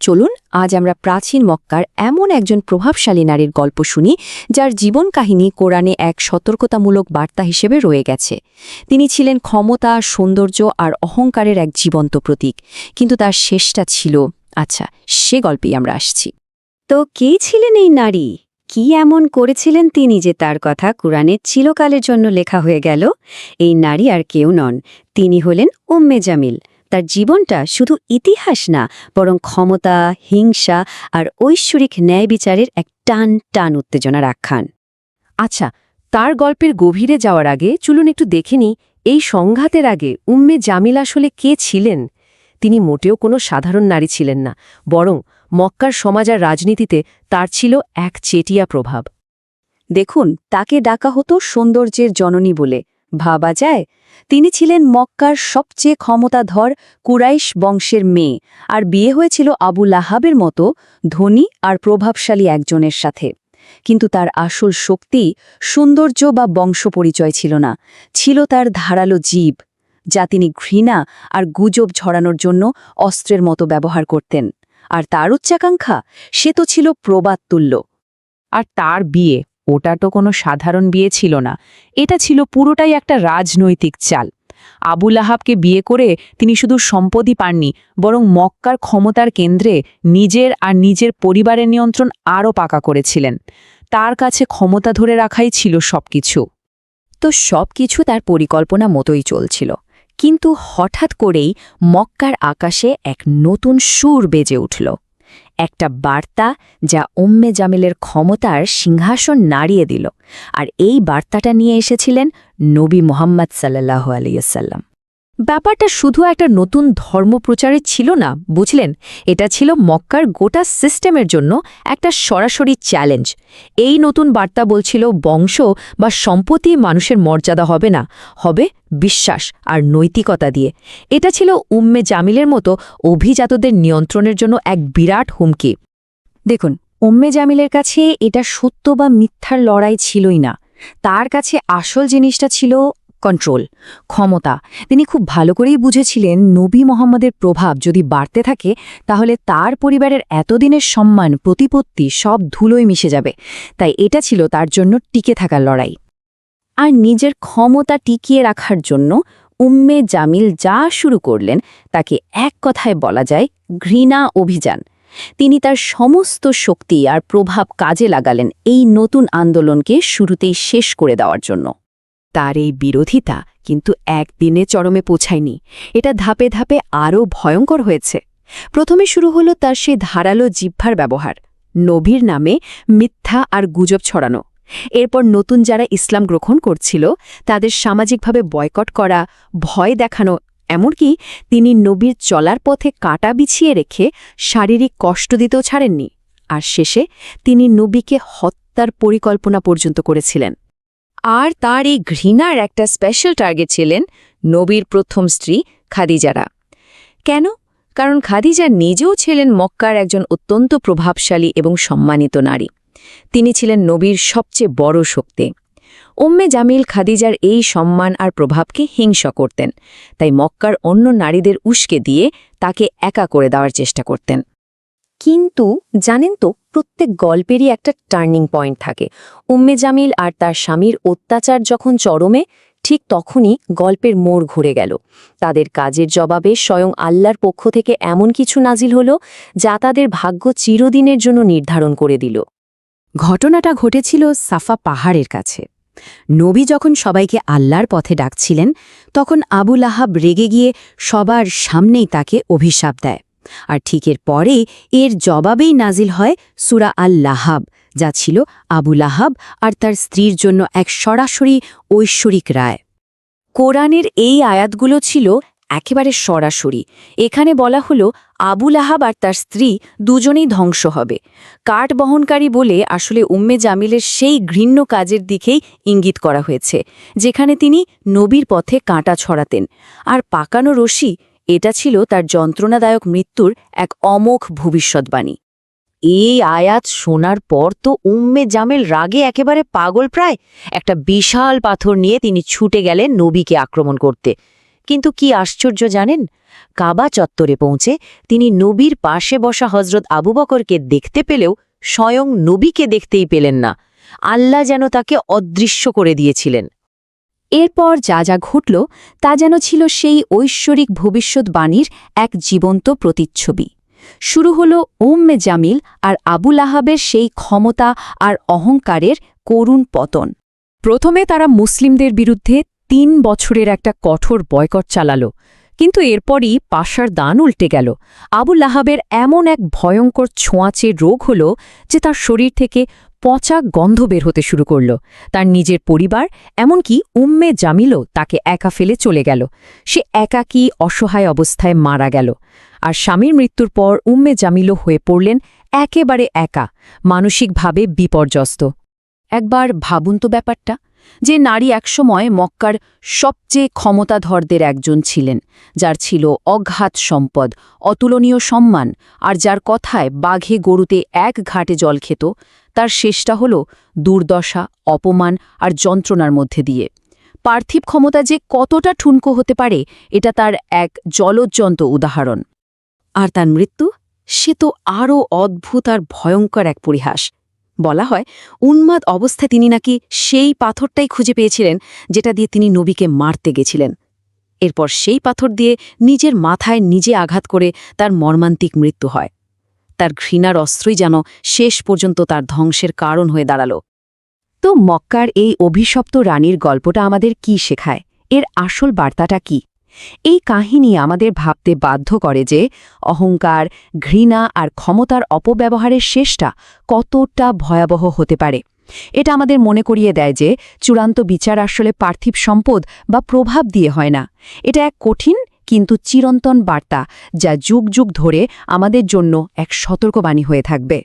চলুন আজ আমরা প্রাচীন মক্কার এমন একজন প্রভাবশালী নারীর গল্প শুনি যার জীবন কাহিনী কোরআনে এক সতর্কতামূলক বার্তা হিসেবে রয়ে গেছে। তিনি ছিলেন ক্ষমতা, সৌন্দর্য আর অহংকারের এক জীবন্ত প্রতীক, কিন্তু তার শেষটা ছিল সে গল্পেই আমরা আসছি। তো কে ছিলেন এই নারী? কি এমন করেছিলেন তিনি যে তার কথা কুরআনে চিরকালের জন্য লেখা হয়ে গেল? এই নারী আর কেউ নন, তিনি হলেন উম্মে জামিল। তার জীবনটা শুধু ইতিহাস না, বরং ক্ষমতা, হিংসা আর ঐশ্বরিক ন্যায় বিচারের এক টান টান উত্তেজনার আখ্যান। তার গল্পের গভীরে যাওয়ার আগে চলুন একটু দেখে নিই এই সংঘাতের আগে উম্মে জামিল আসলে কে ছিলেন। তিনি মোটেও কোনো সাধারণ নারী ছিলেন না, বরং মক্কার সমাজ আর রাজনীতিতে তার ছিল এক চেটিয়া প্রভাব। দেখুন, তাকে ডাকা হতো সৌন্দর্যের জননী বলে। ভাবা যায়, তিনি ছিলেন মক্কার সবচেয়ে ক্ষমতাধর কুরাইশ বংশের মেয়ে, আর বিয়ে হয়েছিল আবু লাহাবের মতো ধনী আর প্রভাবশালী একজনের সাথে। কিন্তু তার আসল শক্তি সৌন্দর্য বা বংশ পরিচয় ছিল না, ছিল তার ধারালো জিভ, যা তিনি ঘৃণা আর গুজব ঝরানোর জন্য অস্ত্রের মতো ব্যবহার করতেন। আর তার উচ্চাকাঙ্ক্ষা, সে তো ছিল প্রবাদতুল্য। আর তার বিয়ে, ওটা তো কোনো সাধারণ বিয়ে ছিল না, এটা ছিল পুরোটাই একটা রাজনৈতিক চাল। আবু লাহাবকে বিয়ে করে তিনি শুধু সম্পত্তি পাননি, বরং মক্কার ক্ষমতার কেন্দ্রে নিজের আর নিজের পরিবারের নিয়ন্ত্রণ আরও পাকা করেছিলেন। তার কাছে ক্ষমতা ধরে রাখাই ছিল সবকিছু। তো সবকিছু তার পরিকল্পনা মতোই চলছিল, কিন্তু হঠাৎ করেই মক্কার আকাশে এক নতুন সুর বেজে উঠল। একটা বার্তা যা উম্মে জামিলের ক্ষমতার সিংহাসন নাড়িয়ে দিল। আর এই বার্তাটা নিয়ে এসেছিলেন নবী মুহাম্মদ সাল্লাল্লাহু আলাইহি ওয়াসাল্লাম। ব্যাপারটা শুধু একটা নতুন ধর্মপ্রচারের ছিল না, বুঝলেন, এটা ছিল মক্কার গোটা সিস্টেমের জন্য একটা সরাসরি চ্যালেঞ্জ। এই নতুন বার্তা বলছিল বংশ বা সম্পত্তি মানুষের মর্যাদা হবে না, হবে বিশ্বাস আর নৈতিকতা দিয়ে। এটা ছিল উম্মে জামিলের মতো অভিজাতদের নিয়ন্ত্রণের জন্য এক বিরাট হুমকি। দেখুন, উম্মে জামিলের কাছে এটা সত্য বা মিথ্যার লড়াই ছিলই না, তার কাছে আসল জিনিসটা ছিল কন্ট্রোল, ক্ষমতা। তিনি খুব ভালো করেই বুঝেছিলেন নবী মোহাম্মদের প্রভাব যদি বাড়তে থাকে, তাহলে তার পরিবারের এতদিনের সম্মান, প্রতিপত্তি সব ধুলোয় মিশে যাবে। তাই এটা ছিল তার জন্য টিকে থাকার লড়াই। আর নিজের ক্ষমতা টিকিয়ে রাখার জন্য উম্মে জামিল যা শুরু করলেন তাকে এক কথায় বলা যায় ঘৃণা অভিযান। তিনি তার সমস্ত শক্তি আর প্রভাব কাজে লাগালেন এই নতুন আন্দোলনকে শুরুতেই শেষ করে দেওয়ার জন্য। তার এই বিরোধিতা কিন্তু একদিনে চরমে পৌঁছায়নি, এটা ধাপে ধাপে আরও ভয়ঙ্কর হয়েছে। প্রথমে শুরু হলো তার সেই ধারালো জিহ্বার ব্যবহার, নবীর নামে মিথ্যা আর গুজব ছড়ানো। এরপর নতুন যারা ইসলাম গ্রহণ করছিল তাদের সামাজিকভাবে বয়কট করা, ভয় দেখানো, এমনকি তিনি নবীর চলার পথে কাঁটা বিছিয়ে রেখে শারীরিক কষ্ট দিতেও ছাড়েননি। আর শেষে তিনি নবীকে হত্যার পরিকল্পনা পর্যন্ত করেছিলেন। আর তার এই ঘৃণার একটা স্পেশাল টার্গেট ছিলেন নবীর প্রথম স্ত্রী খাদিজারা। কেন? কারণ খাদিজা নিজেও ছিলেন মক্কার একজন অত্যন্ত প্রভাবশালী এবং সম্মানিত নারী। তিনি ছিলেন নবীর সবচেয়ে বড় শক্তি। উম্মে জামিল খাদিজার এই সম্মান আর প্রভাবকে হিংসা করতেন, তাই মক্কার অন্য নারীদের উস্কে দিয়ে তাকে একা করে দেওয়ার চেষ্টা করতেন। কিন্তু জানেন তো, প্রত্যেক গল্পেরই একটা টার্নিং পয়েন্ট থাকে। উম্মে জামিল আর তার স্বামীর অত্যাচার যখন চরমে, ঠিক তখনই গল্পের মোড় ঘুরে গেল। তাদের কাজের জবাবে স্বয়ং আল্লাহর পক্ষ থেকে এমন কিছু নাজিল হল যা তাদের ভাগ্য চিরদিনের জন্য নির্ধারণ করে দিল। ঘটনাটা ঘটেছিল সাফা পাহাড়ের কাছে। নবী যখন সবাইকে আল্লাহর পথে ডাকছিলেন, তখন আবু লাহাব রেগে গিয়ে সবার সামনেই তাকে অভিশাপ দেয়। আর ঠিক এর পরেই এর জবাবেই নাজিল হয় সূরা আল লাহাব, যা ছিল আবু লাহাব আর তার স্ত্রীর জন্য এক সরাসরি ঐশ্বরিক রায়। কোরআনের এই আয়াতগুলো ছিল একেবারে সরাসরি। এখানে বলা হলো আবু লাহাব আর তার স্ত্রী দুজনেই ধ্বংস হবে। কাঠ বহনকারী বলে আসলে উম্মে জামিলের সেই ঘৃণ্য কাজের দিকেই ইঙ্গিত করা হয়েছে, যেখানে তিনি নবীর পথে কাঁটা ছড়াতেন। আর পাকানো রশি, এটা ছিল তার যন্ত্রণাদায়ক মৃত্যুর এক অমোঘ ভবিষ্যৎবাণী। এই আয়াত শোনার পর তো উম্মে জামিল রাগে একেবারে পাগল প্রায়। একটা বিশাল পাথর নিয়ে তিনি ছুটে গেলেন নবীকে আক্রমণ করতে। কিন্তু কি আশ্চর্য জানেন, কাবা চত্বরে পৌঁছে তিনি নবীর পাশে বসা হজরত আবু বকরকে দেখতে পেলেও স্বয়ং নবীকে দেখতেই পেলেন না। আল্লাহ যেন তাকে অদৃশ্য করে দিয়েছিলেন। এরপর যা যা ঘটল তা যেন ছিল সেই ঐশ্বরিক ভবিষ্যৎবাণীর এক জীবন্ত প্রতিচ্ছবি। শুরু হল উম্মে জামিল আর আবু লাহাবের সেই ক্ষমতা আর অহংকারের করুণ পতন। প্রথমে তারা মুসলিমদের বিরুদ্ধে ৩ বছরের একটা কঠোর বয়কট চালাল, কিন্তু এরপরই পাশার দান উল্টে গেল। আবু লাহাবের এমন এক ভয়ঙ্কর ছোঁয়াচে রোগ হল যে তার শরীর থেকে পচা গন্ধ বের হতে শুরু করল। তার নিজের পরিবার, এমনকি উম্মে জামিলও তাকে একা ফেলে চলে গেল। সে একাকী অসহায় অবস্থায় মারা গেল। আর স্বামীর মৃত্যুর পর উম্মে জামিলও হয়ে পড়লেন একেবারে একা, মানসিকভাবে বিপর্যস্ত। একবার ভাবুন তো ব্যাপারটা, যে নারী একসময় মক্কার সবচেয়ে ক্ষমতাধরদের একজন ছিলেন, যার ছিল অগাধ সম্পদ, অতুলনীয় সম্মান, আর যার কথায় বাঘে গরুতে এক ঘাটে জল খেত, তার শেষটা হল দুর্দশা, অপমান আর যন্ত্রণার মধ্যে দিয়ে। পার্থিব ক্ষমতা যে কতটা ঠুনকো হতে পারে এটা তার এক জ্বলজ্জন্ত উদাহরণ। আর তার মৃত্যু, সে তো আরও অদ্ভুত আর ভয়ঙ্কর এক পরিহাস। বলা হয় উন্মাদ অবস্থায় তিনি নাকি সেই পাথরটাই খুঁজে পেয়েছিলেন যেটা দিয়ে তিনি নবীকে মারতে গেছিলেন। এরপর সেই পাথর দিয়ে নিজের মাথায় নিজে আঘাত করে তার মর্মান্তিক মৃত্যু হয়। তার ঘৃণার অস্ত্রই যেন শেষ পর্যন্ত তার ধ্বংসের কারণ হয়ে দাঁড়াল। তো মক্কার এই অভিশপ্ত রানীর গল্পটা আমাদের কি শেখায়? এর আসল বার্তাটা কি? এই কাহিনী আমাদের ভাবতে বাধ্য করে যে অহংকার, ঘৃণা আর ক্ষমতার অপব্যবহারের শেষটা কতটা ভয়াবহ হতে পারে। এটা আমাদের মনে করিয়ে দেয় যে চূড়ান্ত বিচার আসলে পার্থিব সম্পদ বা প্রভাব দিয়ে হয় না। এটা এক কঠিন কিন্তু চিরন্তন বার্তা, যা যুগ যুগ ধরে আমাদের জন্য এক সতর্কবাণী হয়ে থাকবে।